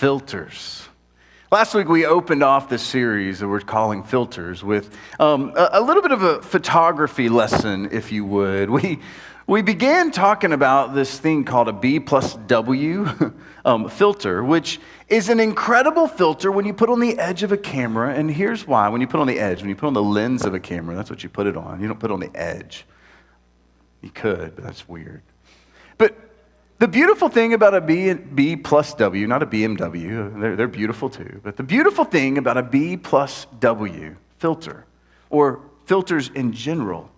filters. Last week we opened off this series that we're calling Filters with a little bit of a photography lesson, if you would. We began talking about this thing called a B+W filter, which is an incredible filter when you put on the edge of a camera. And here's why. When you put on the edge, when you put on the lens of a camera, that's what you put it on. You don't put it on the edge. You could, but that's weird. But the beautiful thing about a B+W, not a BMW, they're beautiful too, but the beautiful thing about a B+W filter, or filters in general,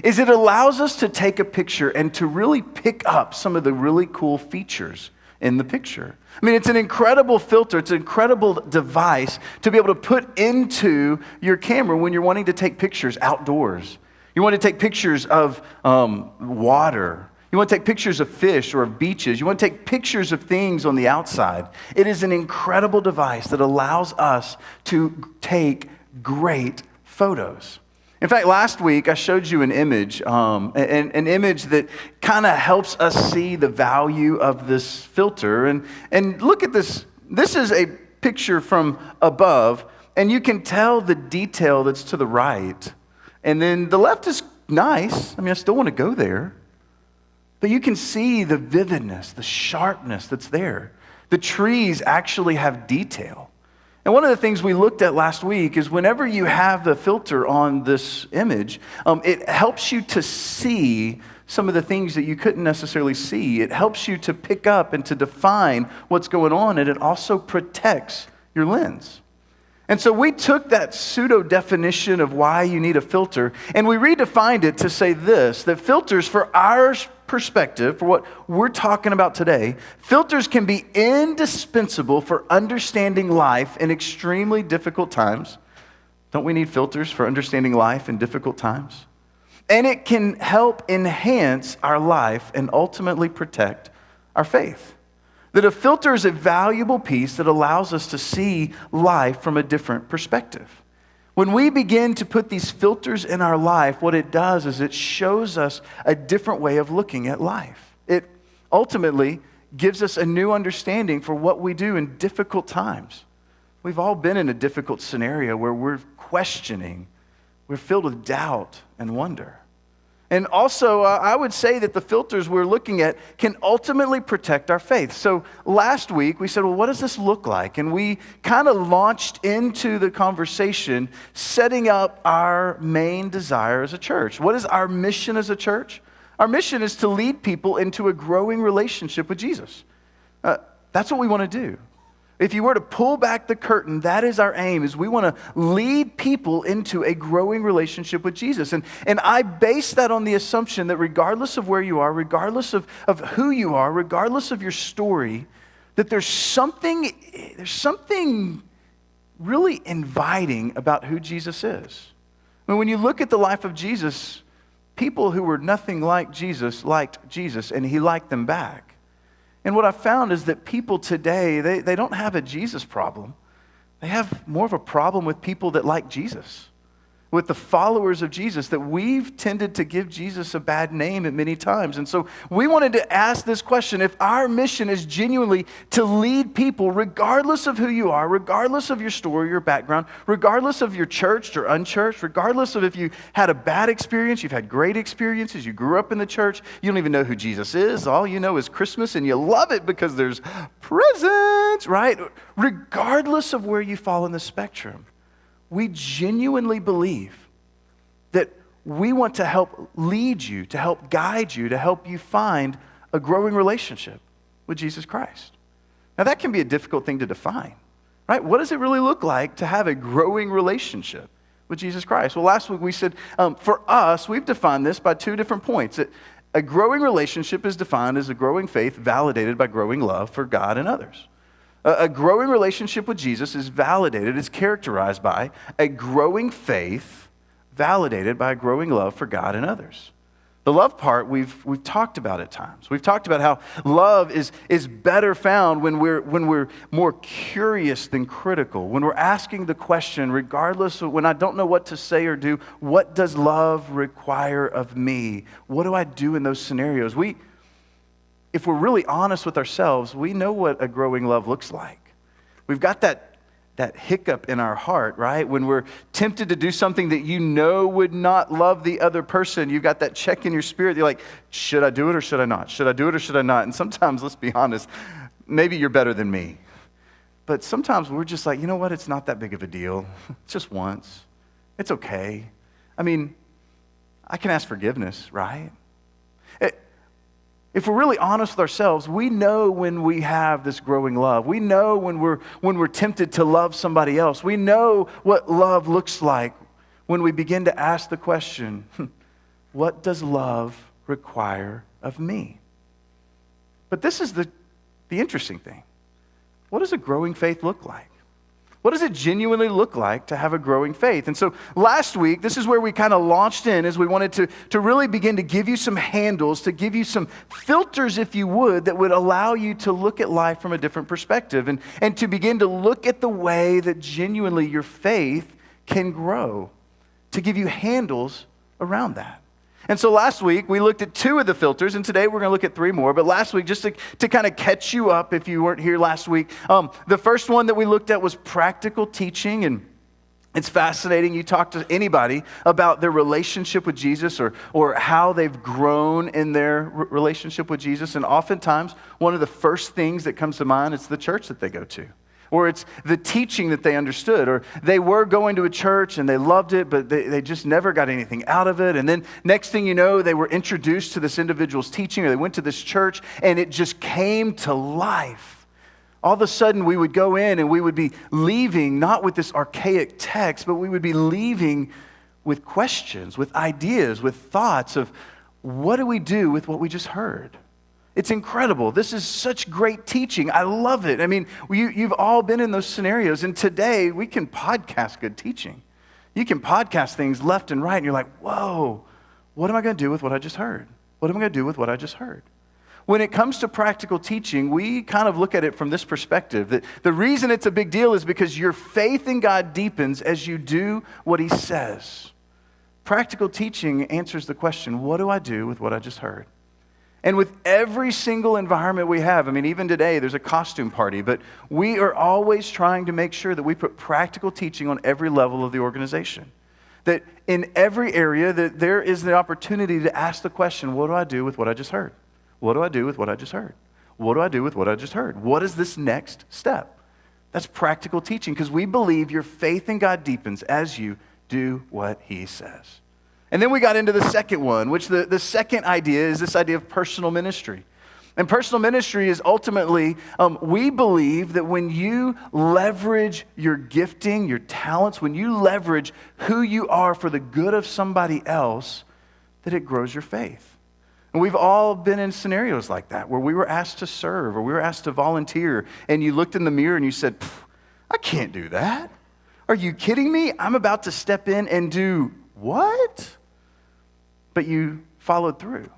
is it allows us to take a picture and to really pick up some of the really cool features in the picture. I mean, it's an incredible filter, it's an incredible device to be able to put into your camera when you're wanting to take pictures outdoors. You want to take pictures of water. You want to take pictures of fish or of beaches. You want to take pictures of things on the outside. It is an incredible device that allows us to take great photos. In fact, last week I showed you an image, an image that kind of helps us see the value of this filter. And look at this. This is a picture from above, and you can tell the detail that's to the right. And then the left is nice. I mean, I still want to go there. But you can see the vividness, the sharpness that's there. The trees actually have detail. And one of the things we looked at last week is whenever you have the filter on this image, it helps you to see some of the things that you couldn't necessarily see. It helps you to pick up and to define what's going on, and it also protects your lens. And so we took that pseudo definition of why you need a filter, and we redefined it to say this, that filters, for our perspective, for what we're talking about today, filters can be indispensable for understanding life in extremely difficult times. Don't we need filters for understanding life in difficult times? And it can help enhance our life and ultimately protect our faith. That a filter is a valuable piece that allows us to see life from a different perspective. When we begin to put these filters in our life, what it does is it shows us a different way of looking at life. It ultimately gives us a new understanding for what we do in difficult times. We've all been in a difficult scenario where we're questioning, we're filled with doubt and wonder. And also, I would say that the filters we're looking at can ultimately protect our faith. So last week, we said, well, what does this look like? And we kind of launched into the conversation, setting up our main desire as a church. What is our mission as a church? Our mission is to lead people into a growing relationship with Jesus. That's what we want to do. If you were to pull back the curtain, that is our aim, is we want to lead people into a growing relationship with Jesus. And I base that on the assumption that regardless of where you are, regardless of who you are, regardless of your story, that there's something really inviting about who Jesus is. I mean, when you look at the life of Jesus, people who were nothing like Jesus liked Jesus, and he liked them back. And what I found is that people today, they don't have a Jesus problem. They have more of a problem with people that like Jesus, with the followers of Jesus, that we've tended to give Jesus a bad name at many times. And so we wanted to ask this question: if our mission is genuinely to lead people, regardless of who you are, regardless of your story, your background, regardless of your churched or unchurched, regardless of if you had a bad experience, you've had great experiences, you grew up in the church, you don't even know who Jesus is, all you know is Christmas and you love it because there's presents, right? Regardless of where you fall in the spectrum, we genuinely believe that we want to help lead you, to help guide you, to help you find a growing relationship with Jesus Christ. Now, that can be a difficult thing to define, right? What does it really look like to have a growing relationship with Jesus Christ? Well, last week we said, for us, we've defined this by two different points. That a growing relationship is defined as a growing faith validated by growing love for God and others. A growing relationship with Jesus is validated, is characterized by a growing faith validated by a growing love for God and others. The love part we've talked about at times. We've talked about how love is better found when we're more curious than critical, when we're asking the question, regardless of when I don't know what to say or do, what does love require of me? What do I do in those scenarios? If we're really honest with ourselves, we know what a growing love looks like. We've got that hiccup in our heart, right? When we're tempted to do something that you know would not love the other person, you've got that check in your spirit. You're like, should I do it or should I not? Should I do it or should I not? And sometimes, let's be honest, maybe you're better than me. But sometimes we're just like, you know what? It's not that big of a deal. It's just once. It's okay. I mean, I can ask forgiveness, right? If we're really honest with ourselves, we know when we have this growing love. We know when we're tempted to love somebody else. We know what love looks like when we begin to ask the question, what does love require of me? But this is the interesting thing. What does a growing faith look like? What does it genuinely look like to have a growing faith? And so last week, this is where we kind of launched in as we wanted to really begin to give you some handles, to give you some filters, if you would, that would allow you to look at life from a different perspective and to begin to look at the way that genuinely your faith can grow, to give you handles around that. And so last week, we looked at 2 of the filters, and today we're going to look at 3 more. But last week, just to kind of catch you up if you weren't here last week, the first one that we looked at was practical teaching. And it's fascinating. You talk to anybody about their relationship with Jesus or how they've grown in their relationship with Jesus. And oftentimes, one of the first things that comes to mind is the church that they go to. Or it's the teaching that they understood. Or they were going to a church and they loved it, but they just never got anything out of it. And then next thing you know, they were introduced to this individual's teaching, or they went to this church and it just came to life. All of a sudden, we would go in and we would be leaving, not with this archaic text, but we would be leaving with questions, with ideas, with thoughts of what do we do with what we just heard? It's incredible. This is such great teaching. I love it. I mean, you've all been in those scenarios, and today we can podcast good teaching. You can podcast things left and right, and you're like, whoa, what am I going to do with what I just heard? What am I going to do with what I just heard? When it comes to practical teaching, we kind of look at it from this perspective, that the reason it's a big deal is because your faith in God deepens as you do what He says. Practical teaching answers the question, what do I do with what I just heard? And with every single environment we have, I mean, even today, there's a costume party, but we are always trying to make sure that we put practical teaching on every level of the organization. That in every area, that there is the opportunity to ask the question, what do I do with what I just heard? What do I do with what I just heard? What do I do with what I just heard? What is this next step? That's practical teaching, because we believe your faith in God deepens as you do what He says. And then we got into the second one, which the second idea is this idea of personal ministry. And personal ministry is ultimately, we believe that when you leverage your gifting, your talents, when you leverage who you are for the good of somebody else, that it grows your faith. And we've all been in scenarios like that, where we were asked to serve or we were asked to volunteer, and you looked in the mirror and you said, I can't do that. Are you kidding me? I'm about to step in and do what? But you followed through.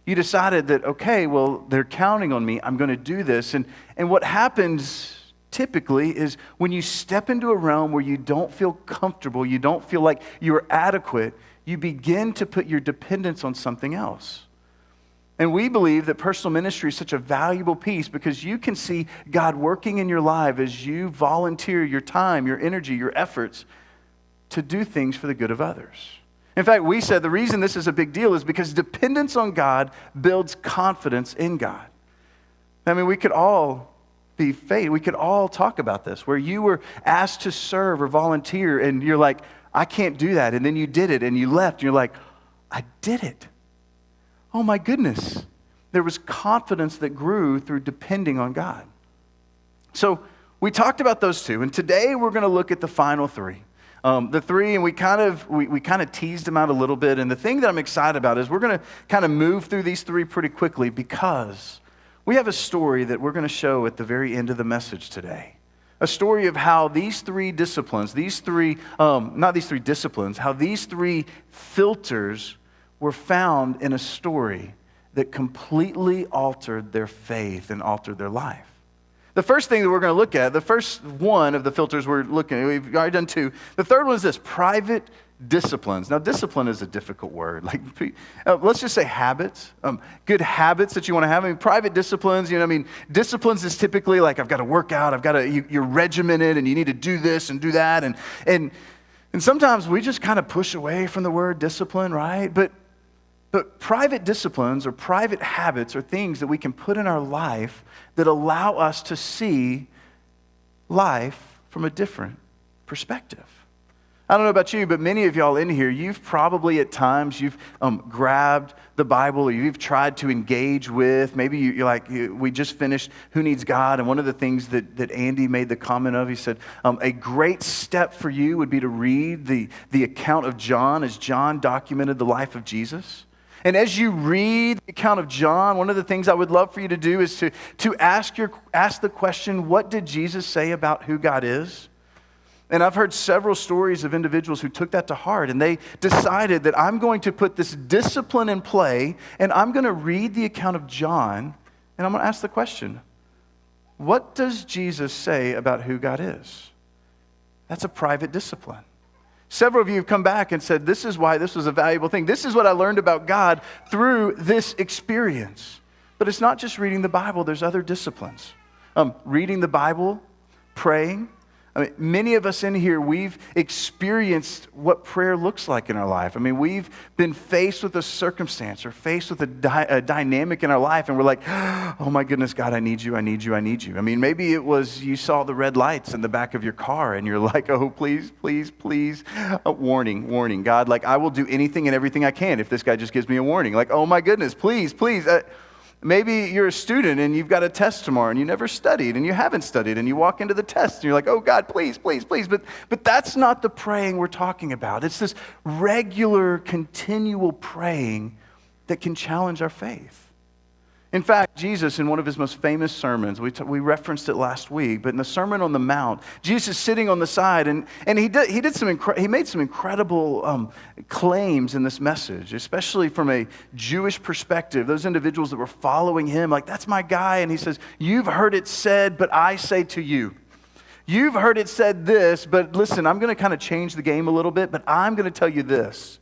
You decided that, okay, well, they're counting on me. I'm going to do this. And what happens typically is when you step into a realm where you don't feel comfortable, you don't feel like you're adequate, you begin to put your dependence on something else. And we believe that personal ministry is such a valuable piece because you can see God working in your life as you volunteer your time, your energy, your efforts to do things for the good of others. In fact, we said the reason this is a big deal is because dependence on God builds confidence in God. I mean, we could all be faith. We could all talk about this, where you were asked to serve or volunteer, and you're like, I can't do that. And then you did it, and you left, and you're like, I did it. Oh my goodness. There was confidence that grew through depending on God. So we talked about those 2, and today we're going to look at the final 3. The 3, and we kind of teased them out a little bit. And the thing that I'm excited about is we're going to kind of move through these 3 pretty quickly because we have a story that we're going to show at the very end of the message today. A story of how these 3 disciplines, how these 3 filters were found in a story that completely altered their faith and altered their life. The first thing that we're going to look at, the first one of the filters we're looking at, we've already done 2. The third one is this, private disciplines. Now, discipline is a difficult word. Like, let's just say habits, good habits that you want to have. I mean, private disciplines, disciplines is typically like, I've got to work out, you're regimented, and you need to do this and do that. And sometimes we just kind of push away from the word discipline, right? But private disciplines or private habits are things that we can put in our life that allow us to see life from a different perspective. I don't know about you, but many of y'all in here, you've probably at times, you've grabbed the Bible, or you've tried to engage with, maybe you're like, we just finished Who Needs God? And one of the things that Andy made the comment of, he said, a great step for you would be to read the account of John as John documented the life of Jesus. And as you read the account of John, one of the things I would love for you to do is to ask the question, what did Jesus say about who God is? And I've heard several stories of individuals who took that to heart, and they decided that I'm going to put this discipline in play, and I'm going to read the account of John, and I'm going to ask the question, what does Jesus say about who God is? That's a private discipline. Several of you have come back and said, this is why this was a valuable thing. This is what I learned about God through this experience. But it's not just reading the Bible, there's other disciplines. Reading the Bible, praying. Many of us in here, we've experienced what prayer looks like in our life. We've been faced with a circumstance or faced with a dynamic in our life, and we're like, oh my goodness, God, I need you, I need you, I need you. Maybe it was you saw the red lights in the back of your car, and you're like, oh, please, please, please, warning, God, like I will do anything and everything I can if this guy just gives me a warning. Like, oh my goodness, please, please. Maybe you're a student and you've got a test tomorrow and you never studied and you haven't studied and you walk into the test and you're like, oh God, please, please, please. But that's not the praying we're talking about. It's this regular, continual praying that can challenge our faith. In fact, Jesus, in one of his most famous sermons, we referenced it last week, but in the Sermon on the Mount, Jesus is sitting on the side, and he made some incredible claims in this message, especially from a Jewish perspective. Those individuals that were following him, like, that's my guy, and he says, you've heard it said, but I say to you. You've heard it said this, but listen, I'm going to kind of change the game a little bit, but I'm going to tell you this.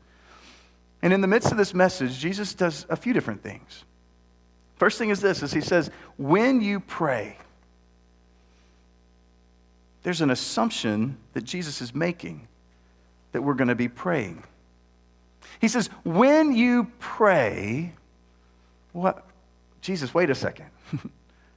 And in the midst of this message, Jesus does a few different things. First thing is this, he says, when you pray, there's an assumption that Jesus is making that we're going to be praying. He says, when you pray, what? Jesus, wait a second.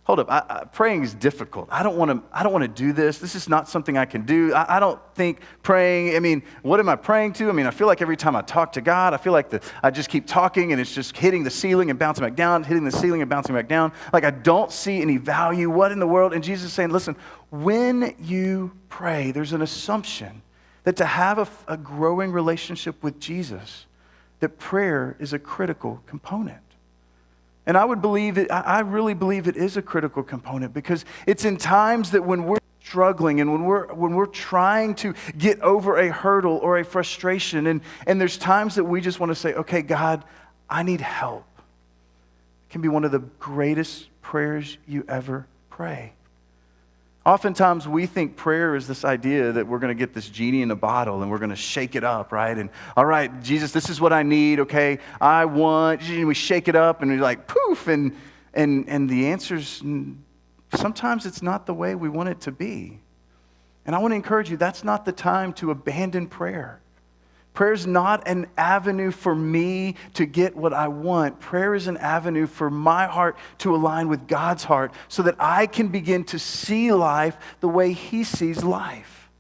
Hold up, praying is difficult. I don't want to do this. This is not something I can do. I don't think praying, what am I praying to? I feel like every time I talk to God, I feel like I just keep talking and it's just hitting the ceiling and bouncing back down, hitting the ceiling and bouncing back down. Like I don't see any value. What in the world? And Jesus is saying, listen, when you pray, there's an assumption that to have a growing relationship with Jesus, that prayer is a critical component. And I really believe it is a critical component, because it's in times that when we're struggling and when we're trying to get over a hurdle or a frustration, and there's times that we just want to say, okay, God, I need help. It can be one of the greatest prayers you ever pray. Oftentimes we think prayer is this idea that we're going to get this genie in a bottle and we're going to shake it up, right? And all right, Jesus, this is what I need, okay? I want, we shake it up and we're like, poof, and the answer's, sometimes it's not the way we want it to be. And I want to encourage you, that's not the time to abandon prayer. Prayer is not an avenue for me to get what I want. Prayer is an avenue for my heart to align with God's heart so that I can begin to see life the way He sees life.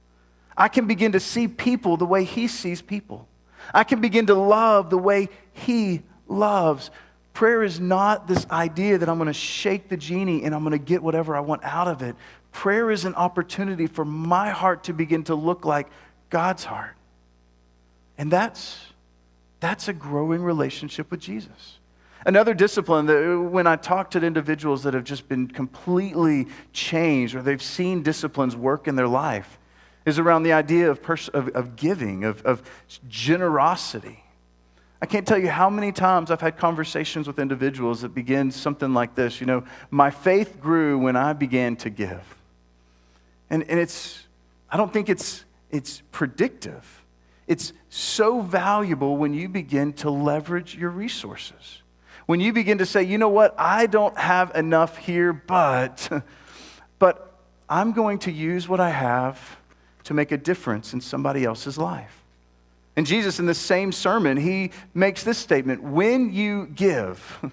I can begin to see people the way He sees people. I can begin to love the way He loves. Prayer is not this idea that I'm going to shake the genie and I'm going to get whatever I want out of it. Prayer is an opportunity for my heart to begin to look like God's heart. And that's a growing relationship with Jesus. Another discipline that when I talk to individuals that have just been completely changed or they've seen disciplines work in their life is around the idea of giving, of generosity. I can't tell you how many times I've had conversations with individuals that begin something like this. My faith grew when I began to give. And I don't think it's predictive. It's so valuable when you begin to leverage your resources. When you begin to say, you know what, I don't have enough here, but I'm going to use what I have to make a difference in somebody else's life. And Jesus, in the same sermon, he makes this statement: when you give,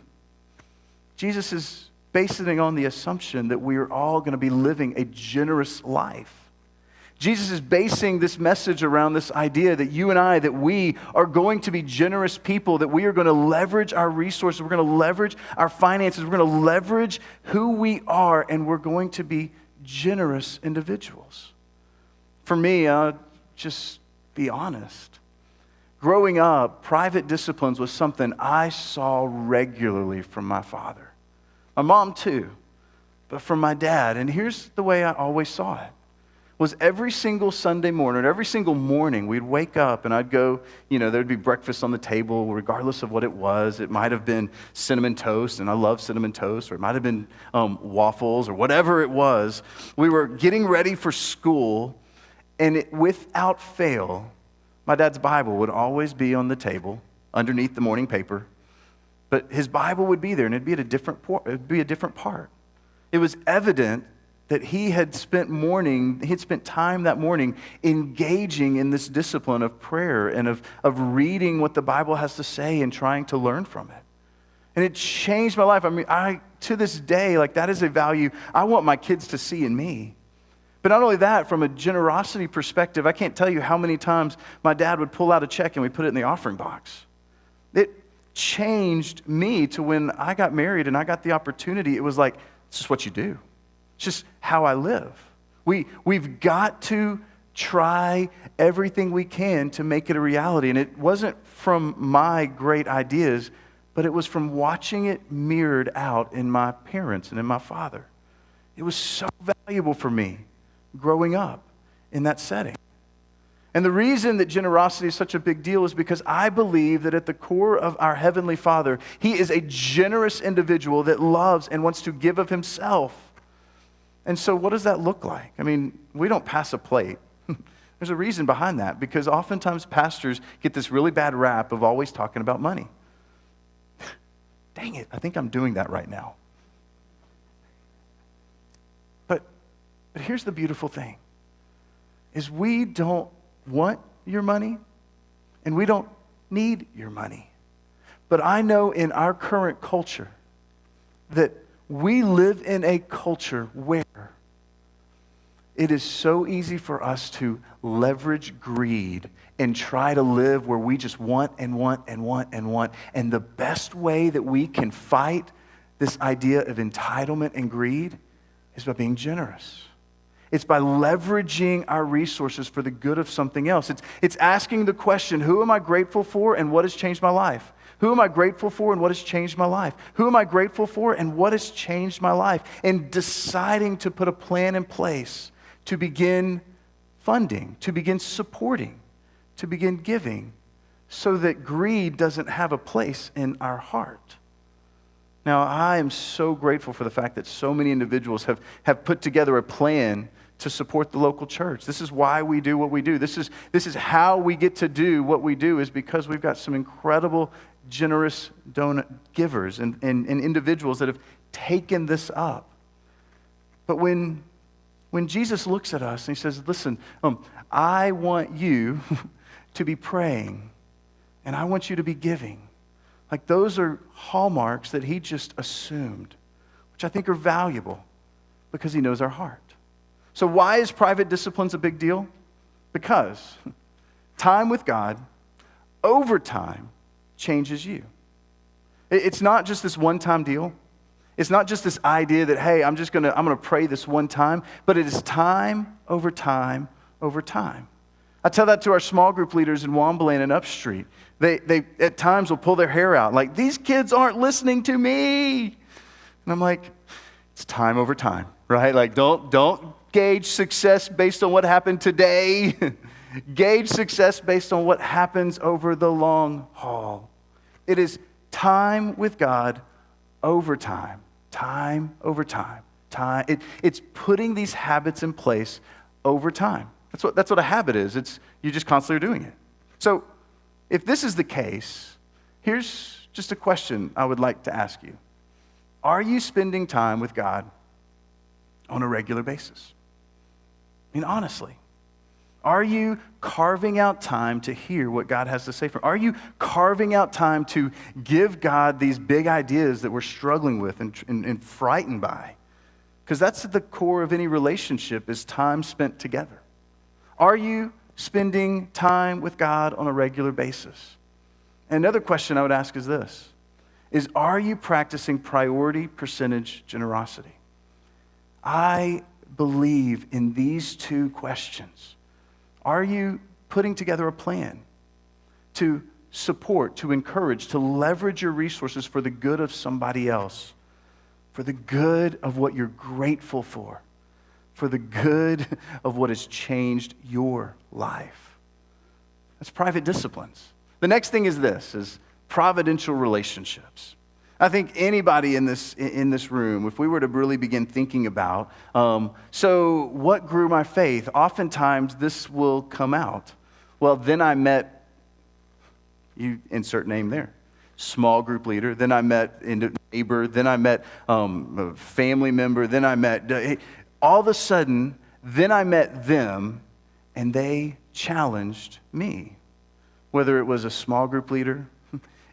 Jesus is basing it on the assumption that we are all going to be living a generous life. Jesus is basing this message around this idea that you and I, that we are going to be generous people, that we are going to leverage our resources, we're going to leverage our finances, we're going to leverage who we are, and we're going to be generous individuals. For me, I'll just be honest. Growing up, private disciplines was something I saw regularly from my father. My mom too, but from my dad. And here's the way I always saw it. Was every single Sunday morning, every single morning, we'd wake up and I'd go, there'd be breakfast on the table, regardless of what it was. It might have been cinnamon toast, and I love cinnamon toast, or it might have been waffles, or whatever it was. We were getting ready for school, and without fail, my dad's Bible would always be on the table underneath the morning paper, but his Bible would be there, and it'd be a different part. It was evident that he had spent time that morning engaging in this discipline of prayer and of reading what the Bible has to say and trying to learn from it. And it changed my life. I mean, to this day, that is a value I want my kids to see in me. But not only that, from a generosity perspective, I can't tell you how many times my dad would pull out a check and we put it in the offering box. It changed me to when I got married and I got the opportunity. It was like, it's just what you do. It's just how I live. We've got to try everything we can to make it a reality. And it wasn't from my great ideas, but it was from watching it mirrored out in my parents and in my father. It was so valuable for me growing up in that setting. And the reason that generosity is such a big deal is because I believe that at the core of our Heavenly Father, He is a generous individual that loves and wants to give of Himself. And so what does that look like? I mean, we don't pass a plate. There's a reason behind that, because oftentimes pastors get this really bad rap of always talking about money. Dang it, I think I'm doing that right now. But here's the beautiful thing, is we don't want your money, and we don't need your money. But I know in our current culture that we live in a culture where it is so easy for us to leverage greed and try to live where we just want and want and want and want. And the best way that we can fight this idea of entitlement and greed is by being generous. It's by leveraging our resources for the good of something else. It's asking the question, who am I grateful for and what has changed my life? Who am I grateful for and what has changed my life? Who am I grateful for and what has changed my life? And deciding to put a plan in place to begin funding, to begin supporting, to begin giving, so that greed doesn't have a place in our heart. Now, I am so grateful for the fact that so many individuals have put together a plan to support the local church. This is why we do what we do. This is how we get to do what we do, is because we've got some incredible, generous donor givers and individuals that have taken this up. But when Jesus looks at us and He says, listen, I want you to be praying, and I want you to be giving. Those are hallmarks that He just assumed, which I think are valuable because He knows our heart. So why is private disciplines a big deal? Because time with God over time changes you. It's not just this one-time deal. It's not just this idea that, hey, I'm gonna pray this one time, but it is time over time over time. I tell that to our small group leaders in Wombaland and Upstreet. They at times will pull their hair out, like, these kids aren't listening to me. And I'm like, it's time over time, right? Don't gauge success based on what happened today. Gauge success based on what happens over the long haul. It is time with God over time over time. It's putting these habits in place over time. That's what a habit is. You just constantly are doing it. So if this is the case, here's just a question I would like to ask you. Are you spending time with God on a regular basis? I mean, honestly. Are you carving out time to hear what God has to say for you? Are you carving out time to give God these big ideas that we're struggling with and frightened by? Because that's at the core of any relationship, is time spent together. Are you spending time with God on a regular basis? And another question I would ask is this, is are you practicing priority percentage generosity? I believe in these two questions. Are you putting together a plan to support, to encourage, to leverage your resources for the good of somebody else, for the good of what you're grateful for the good of what has changed your life? That's private disciplines. The next thing is this, is providential relationships. I think anybody in this room, if we were to really begin thinking about, so what grew my faith? Oftentimes this will come out. Well, then I met, you insert name there, small group leader. Then I met a neighbor. Then I met a family member. Then I met, all of a sudden, then I met them and they challenged me. Whether it was a small group leader,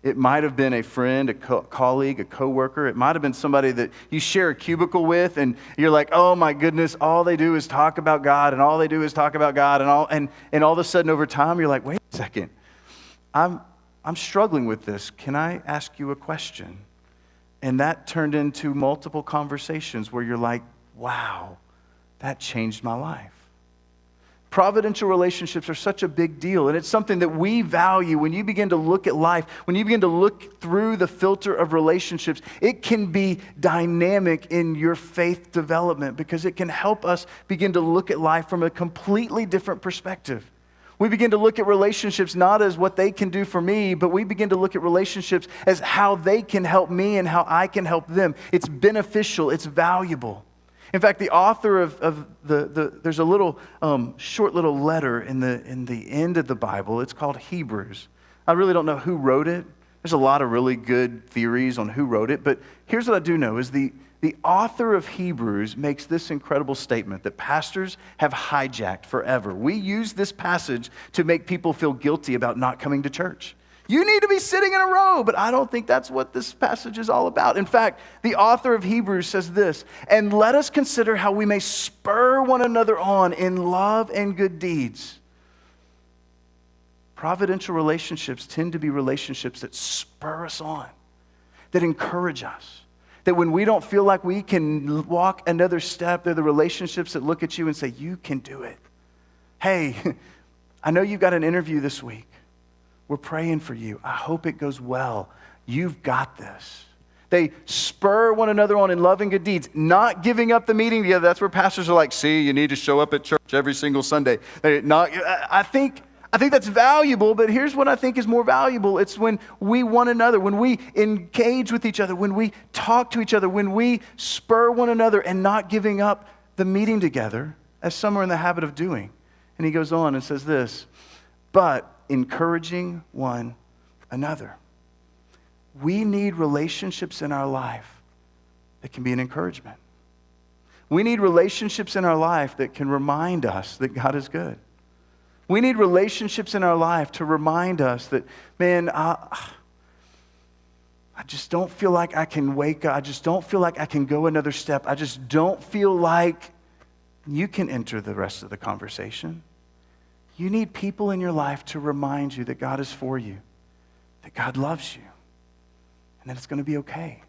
it might have been a friend, a colleague, a coworker. It might have been somebody that you share a cubicle with, and you're like, oh my goodness, all they do is talk about God, and all they do is talk about God, and all of a sudden over time, you're like, wait a second, I'm struggling with this. Can I ask you a question? And that turned into multiple conversations where you're like, wow, that changed my life. Providential relationships are such a big deal, and it's something that we value. When you begin to look at life, when you begin to look through the filter of relationships, it can be dynamic in your faith development because it can help us begin to look at life from a completely different perspective. We begin to look at relationships not as what they can do for me, but we begin to look at relationships as how they can help me and how I can help them. It's beneficial, it's valuable. In fact, the author of there's a little short little letter in the end of the Bible. It's called Hebrews. I really don't know who wrote it. There's a lot of really good theories on who wrote it, but here's what I do know is the author of Hebrews makes this incredible statement that pastors have hijacked forever. We use this passage to make people feel guilty about not coming to church. You need to be sitting in a row, but I don't think that's what this passage is all about. In fact, the author of Hebrews says this, and let us consider how we may spur one another on in love and good deeds. Providential relationships tend to be relationships that spur us on, that encourage us, that when we don't feel like we can walk another step, they're the relationships that look at you and say, you can do it. Hey, I know you've got an interview this week. We're praying for you. I hope it goes well. You've got this. They spur one another on in love and good deeds, not giving up the meeting together. That's where pastors are like, see, you need to show up at church every single Sunday. I think that's valuable, but here's what I think is more valuable. It's when we one another, when we engage with each other, when we talk to each other, when we spur one another and not giving up the meeting together, as some are in the habit of doing. And he goes on and says this, but encouraging one another. We need relationships in our life that can be an encouragement. We need relationships in our life that can remind us that God is good. We need relationships in our life to remind us that, man, I just don't feel like I can wake up. I just don't feel like I can go another step. I just don't feel like you can enter the rest of the conversation. You need people in your life to remind you that God is for you, that God loves you, and that it's going to be okay.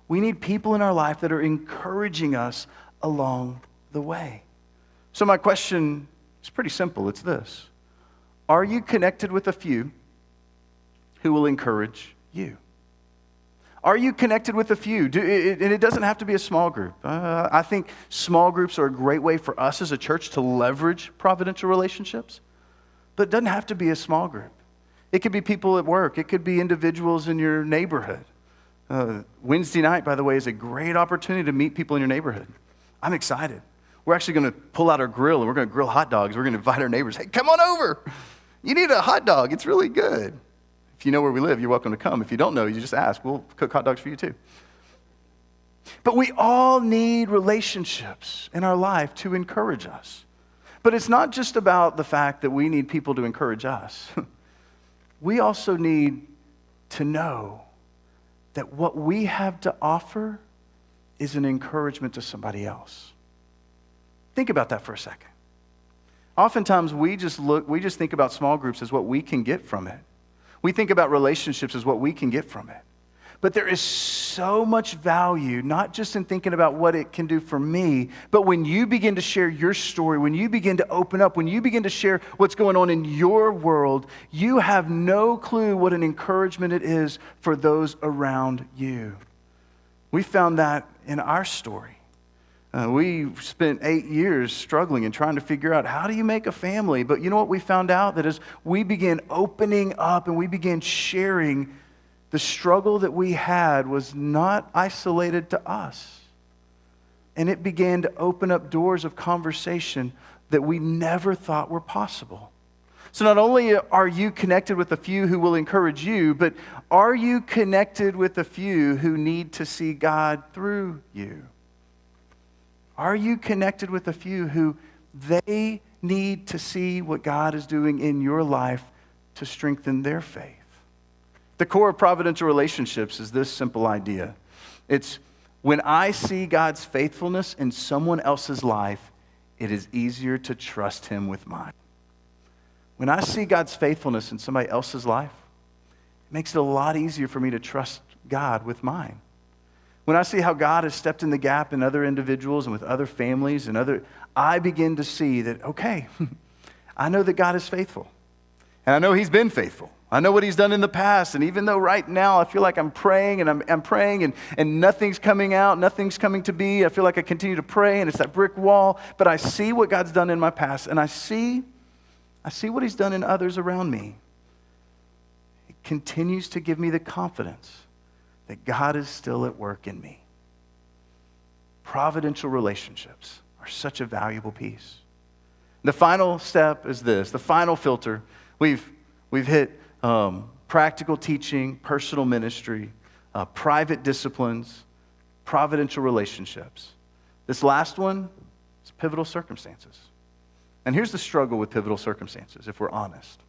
We need people in our life that are encouraging us along the way. So my question is pretty simple. It's this. Are you connected with a few who will encourage you? Are you connected with a few? And it doesn't have to be a small group. I think small groups are a great way for us as a church to leverage providential relationships. But it doesn't have to be a small group. It could be people at work. It could be individuals in your neighborhood. Wednesday night, by the way, is a great opportunity to meet people in your neighborhood. I'm excited. We're actually going to pull out our grill and we're going to grill hot dogs. We're going to invite our neighbors. Hey, come on over. You need a hot dog. It's really good. If you know where we live, you're welcome to come. If you don't know, you just ask. We'll cook hot dogs for you too. But we all need relationships in our life to encourage us. But it's not just about the fact that we need people to encourage us. We also need to know that what we have to offer is an encouragement to somebody else. Think about that for a second. Oftentimes we just think about small groups as what we can get from it. We think about relationships as what we can get from it. But there is so much value, not just in thinking about what it can do for me, but when you begin to share your story, when you begin to open up, when you begin to share what's going on in your world, you have no clue what an encouragement it is for those around you. We found that in our story. We spent 8 years struggling and trying to figure out how do you make a family. But you know what we found out? That as we began opening up and we began sharing, the struggle that we had was not isolated to us. And it began to open up doors of conversation that we never thought were possible. So not only are you connected with a few who will encourage you, but are you connected with a few who need to see God through you? Are you connected with a few who they need to see what God is doing in your life to strengthen their faith? The core of providential relationships is this simple idea. It's when I see God's faithfulness in someone else's life, it is easier to trust him with mine. When I see God's faithfulness in somebody else's life, it makes it a lot easier for me to trust God with mine. When I see how God has stepped in the gap in other individuals and with other families I begin to see that, okay, I know that God is faithful. And I know he's been faithful. I know what he's done in the past. And even though right now I feel like I'm praying and I'm praying and nothing's coming out, nothing's coming to be, I feel like I continue to pray and it's that brick wall. But I see what God's done in my past and I see what he's done in others around me. It continues to give me the confidence that God is still at work in me. Providential relationships are such a valuable piece. The final step is this. The final filter. We've hit practical teaching, personal ministry, private disciplines, providential relationships. This last one is pivotal circumstances. And here's the struggle with pivotal circumstances, if we're honest.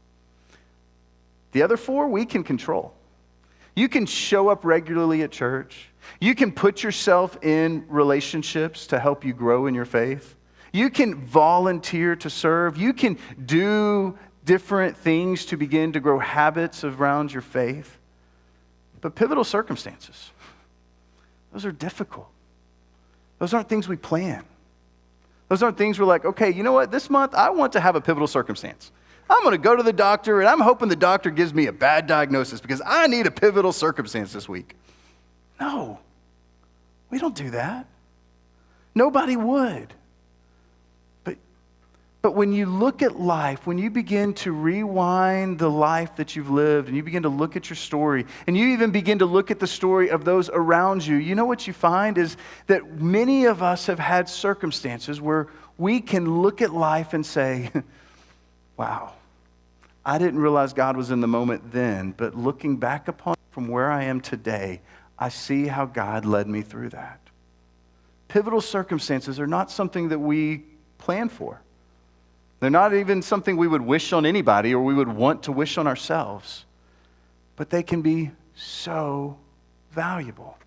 The other four we can control. You can show up regularly at church. You can put yourself in relationships to help you grow in your faith. You can volunteer to serve. You can do different things to begin to grow habits around your faith. But pivotal circumstances, those are difficult. Those aren't things we plan. Those aren't things we're like, okay, you know what? This month I want to have a pivotal circumstance. I'm going to go to the doctor, and I'm hoping the doctor gives me a bad diagnosis because I need a pivotal circumstance this week. No, we don't do that. Nobody would. But when you look at life, when you begin to rewind the life that you've lived, and you begin to look at your story, and you even begin to look at the story of those around you, you know what you find is that many of us have had circumstances where we can look at life and say, wow, I didn't realize God was in the moment then, but looking back upon from where I am today, I see how God led me through that. Pivotal circumstances are not something that we plan for. They're not even something we would wish on anybody or we would want to wish on ourselves, but they can be so valuable.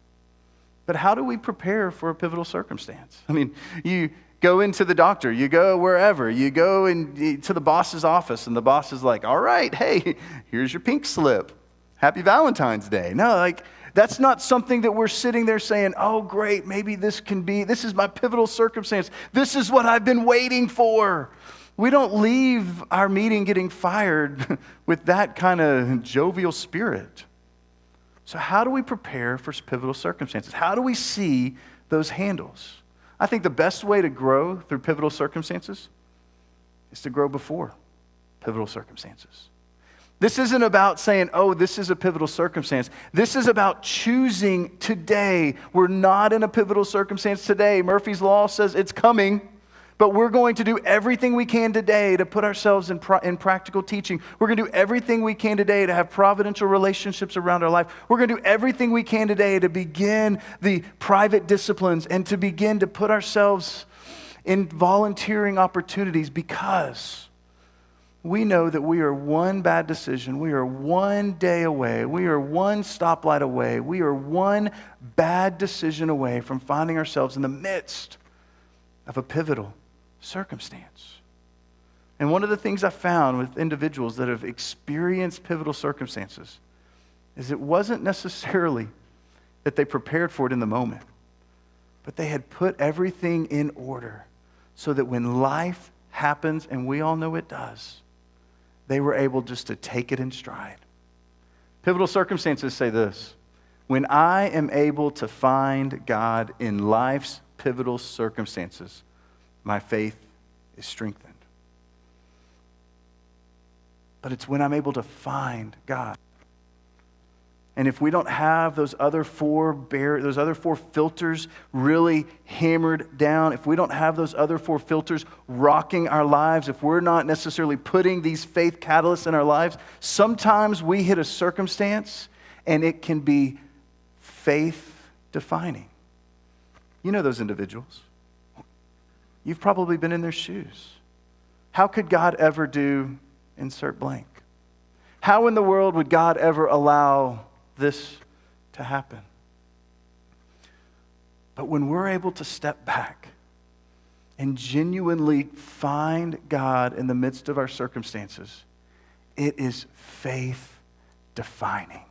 But how do we prepare for a pivotal circumstance? I mean, you go into the doctor, you go wherever, you go to the boss's office, and the boss is like, all right, hey, here's your pink slip. Happy Valentine's Day. No, that's not something that we're sitting there saying, oh, great, maybe this is my pivotal circumstance. This is what I've been waiting for. We don't leave our meeting getting fired with that kind of jovial spirit. So how do we prepare for pivotal circumstances? How do we see those handles? I think the best way to grow through pivotal circumstances is to grow before pivotal circumstances. This isn't about saying, oh, this is a pivotal circumstance. This is about choosing today. We're not in a pivotal circumstance today. Murphy's Law says it's coming, but we're going to do everything we can today to put ourselves in practical teaching. We're going to do everything we can today to have providential relationships around our life. We're going to do everything we can today to begin the private disciplines and to begin to put ourselves in volunteering opportunities, because we know that we are one bad decision, we are one day away, we are one stoplight away, we are one bad decision away from finding ourselves in the midst of a pivotal circumstance. And one of the things I found with individuals that have experienced pivotal circumstances is it wasn't necessarily that they prepared for it in the moment, but they had put everything in order so that when life happens, and we all know it does, they were able just to take it in stride. Pivotal circumstances say this: when I am able to find God in life's pivotal circumstances, my faith is strengthened. But it's when I'm able to find God. And if we don't have those other four filters really hammered down, if we don't have those other four filters rocking our lives, if we're not necessarily putting these faith catalysts in our lives, sometimes we hit a circumstance and it can be faith defining. You know those individuals. You've probably been in their shoes. How could God ever do insert blank? How in the world would God ever allow this to happen? But when we're able to step back and genuinely find God in the midst of our circumstances, it is faith defining.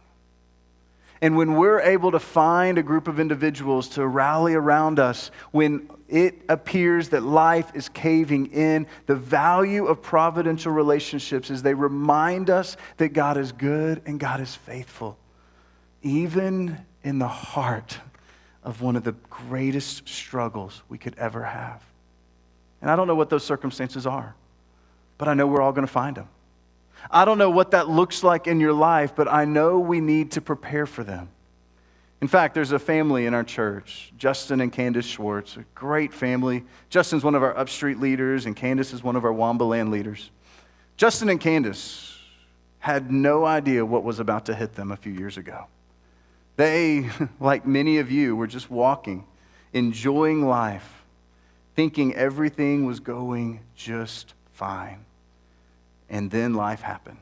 And when we're able to find a group of individuals to rally around us, when it appears that life is caving in, the value of providential relationships is they remind us that God is good and God is faithful, even in the heart of one of the greatest struggles we could ever have. And I don't know what those circumstances are, but I know we're all going to find them. I don't know what that looks like in your life, but I know we need to prepare for them. In fact, there's a family in our church, Justin and Candace Schwartz, a great family. Justin's one of our Upstreet leaders, and Candace is one of our Wambaland leaders. Justin and Candace had no idea what was about to hit them a few years ago. They, like many of you, were just walking, enjoying life, thinking everything was going just fine. And then life happened.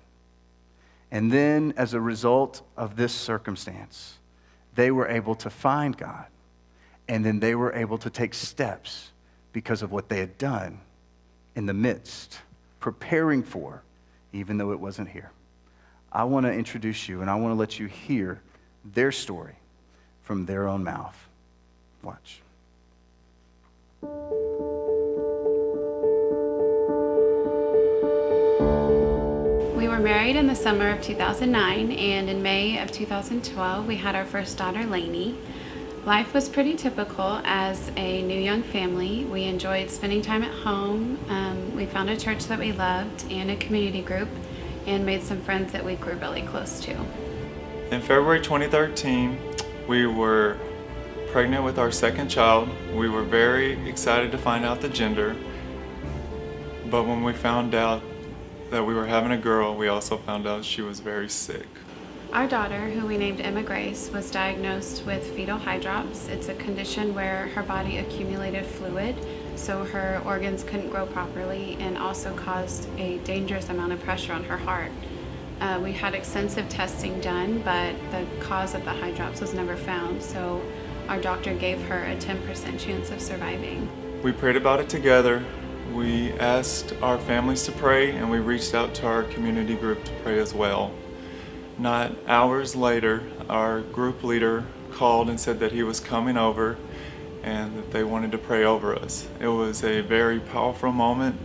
And then, as a result of this circumstance, they were able to find God. And then they were able to take steps because of what they had done in the midst, preparing for, even though it wasn't here. I want to introduce you, and I want to let you hear their story from their own mouth. Watch. We were married in the summer of 2009, and in May of 2012, we had our first daughter, Lainey. Life was pretty typical as a new young family. We enjoyed spending time at home. We found a church that we loved and a community group, and made some friends that we grew really close to. In February 2013, we were pregnant with our second child. We were very excited to find out the gender, but when we found out that we were having a girl, we also found out she was very sick. Our daughter, who we named Emma Grace, was diagnosed with fetal hydrops. It's a condition where her body accumulated fluid, so her organs couldn't grow properly, and also caused a dangerous amount of pressure on her heart. We had extensive testing done, but the cause of the hydrops was never found, so our doctor gave her a 10% chance of surviving. We prayed about it together. We asked our families to pray, and we reached out to our community group to pray as well. Not hours later, our group leader called and said that he was coming over and that they wanted to pray over us. It was a very powerful moment.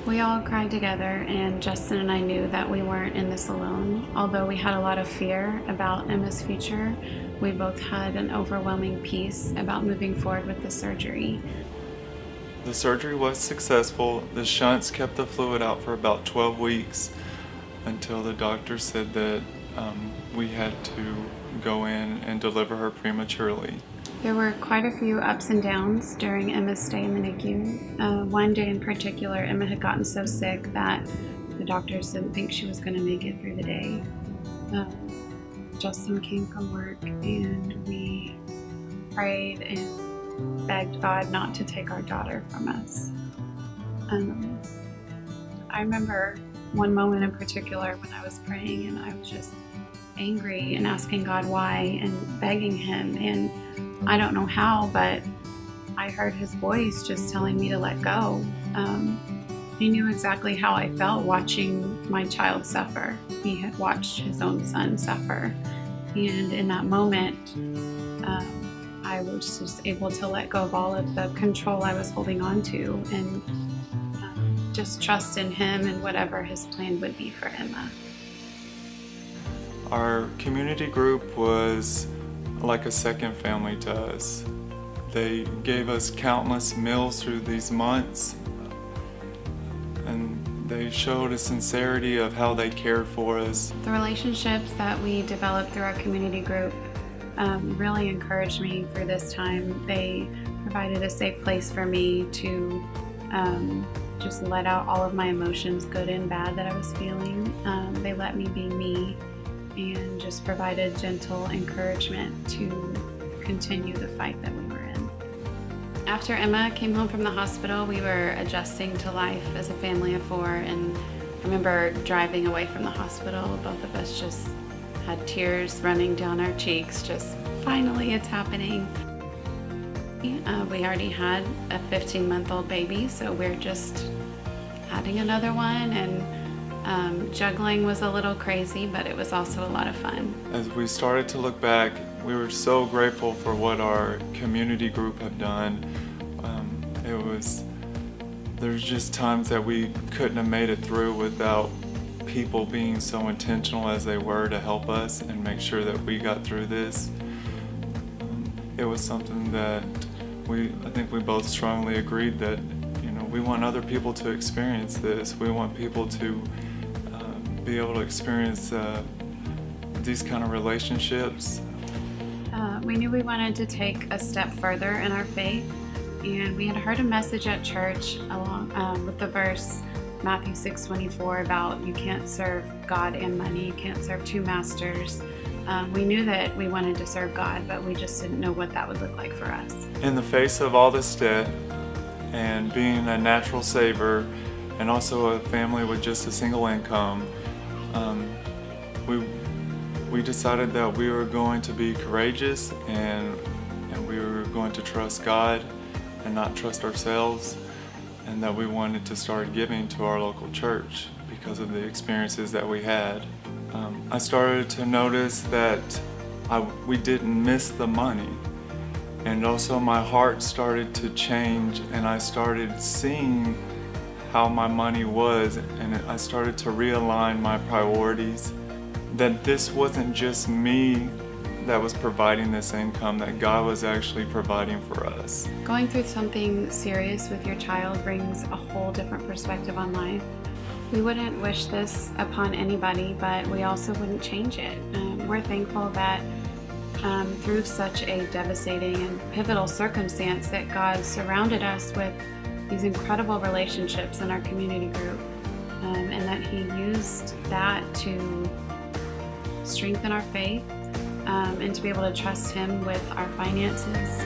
We all cried together, and Justin and I knew that we weren't in this alone. Although we had a lot of fear about Emma's future, we both had an overwhelming peace about moving forward with the surgery. The surgery was successful. The shunts kept the fluid out for about 12 weeks until the doctor said that we had to go in and deliver her prematurely. There were quite a few ups and downs during Emma's stay in the NICU. One day in particular, Emma had gotten so sick that the doctors didn't think she was going to make it through the day. Justin came from work and we prayed and begged God not to take our daughter from us. I remember one moment in particular when I was praying and I was just angry and asking God why and begging him, and I don't know how, but I heard his voice just telling me to let go. He knew exactly how I felt watching my child suffer. He had watched his own son suffer, and in that moment I was just able to let go of all of the control I was holding on to and just trust in him and whatever his plan would be for Emma. Our community group was like a second family to us. They gave us countless meals through these months, and they showed a sincerity of how they cared for us. The relationships that we developed through our community group really encouraged me through this time. They provided a safe place for me to just let out all of my emotions, good and bad, that I was feeling. They let me be me and just provided gentle encouragement to continue the fight that we were in. After Emma came home from the hospital, we were adjusting to life as a family of four, and I remember driving away from the hospital. Both of us just had tears running down our cheeks, just finally it's happening. We already had a 15-month-old baby, so we're just adding another one, and juggling was a little crazy, but it was also a lot of fun. As we started to look back, we were so grateful for what our community group had done. There's just times that we couldn't have made it through without people being so intentional as they were to help us and make sure that we got through this. It was something that I think we both strongly agreed that, we want other people to experience this. We want people to be able to experience these kind of relationships. We knew we wanted to take a step further in our faith, and we had heard a message at church along with the verse Matthew 6:24 about you can't serve God and money, you can't serve two masters. We knew that we wanted to serve God, but we just didn't know what that would look like for us. In the face of all this debt and being a natural saver and also a family with just a single income, we decided that we were going to be courageous and we were going to trust God and not trust ourselves, and that we wanted to start giving to our local church because of the experiences that we had. I started to notice that we didn't miss the money, and also my heart started to change, and I started seeing how my money was, and I started to realign my priorities, that this wasn't just me that was providing this income, that God was actually providing for us. Going through something serious with your child brings a whole different perspective on life. We wouldn't wish this upon anybody, but we also wouldn't change it. We're thankful that through such a devastating and pivotal circumstance that God surrounded us with these incredible relationships in our community group, and that He used that to strengthen our faith and to be able to trust Him with our finances.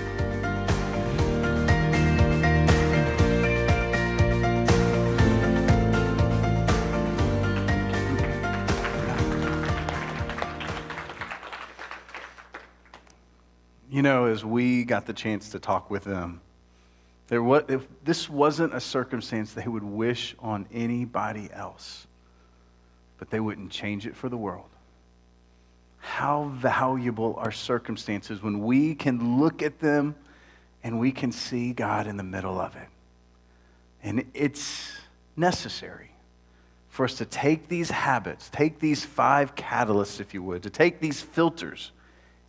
As we got the chance to talk with them, this wasn't a circumstance they would wish on anybody else, but they wouldn't change it for the world. How valuable are circumstances when we can look at them and we can see God in the middle of it. And it's necessary for us to take these habits, take these 5 catalysts, if you would, to take these filters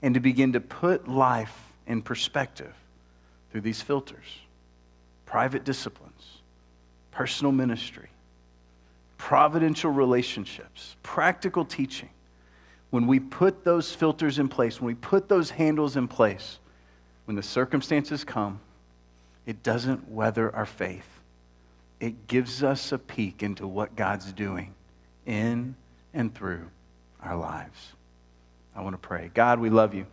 and to begin to put life in perspective through these filters. Private disciplines, personal ministry, providential relationships, practical teaching. When we put those filters in place, when we put those handles in place, when the circumstances come, it doesn't weather our faith. It gives us a peek into what God's doing in and through our lives. I want to pray. God, we love you.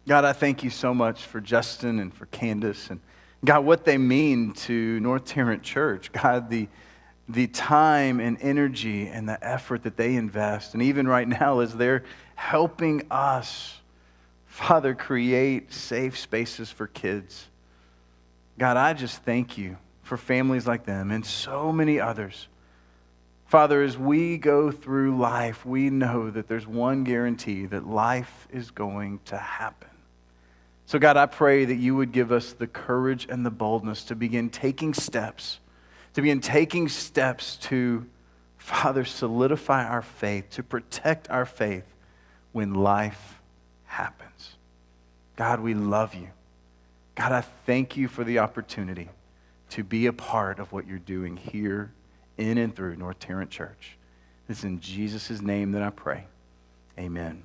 God, I thank you so much for Justin and for Candace and God, what they mean to North Tarrant Church. God, the time and energy and the effort that they invest. And even right now as they're helping us, Father, create safe spaces for kids. God, I just thank you for families like them and so many others. Father, as we go through life, we know that there's one guarantee, that life is going to happen. So God, I pray that you would give us the courage and the boldness to begin taking steps, to, Father, solidify our faith, to protect our faith when life happens. God, we love you. God, I thank you for the opportunity to be a part of what you're doing here in and through North Tarrant Church. It's in Jesus' name that I pray. Amen.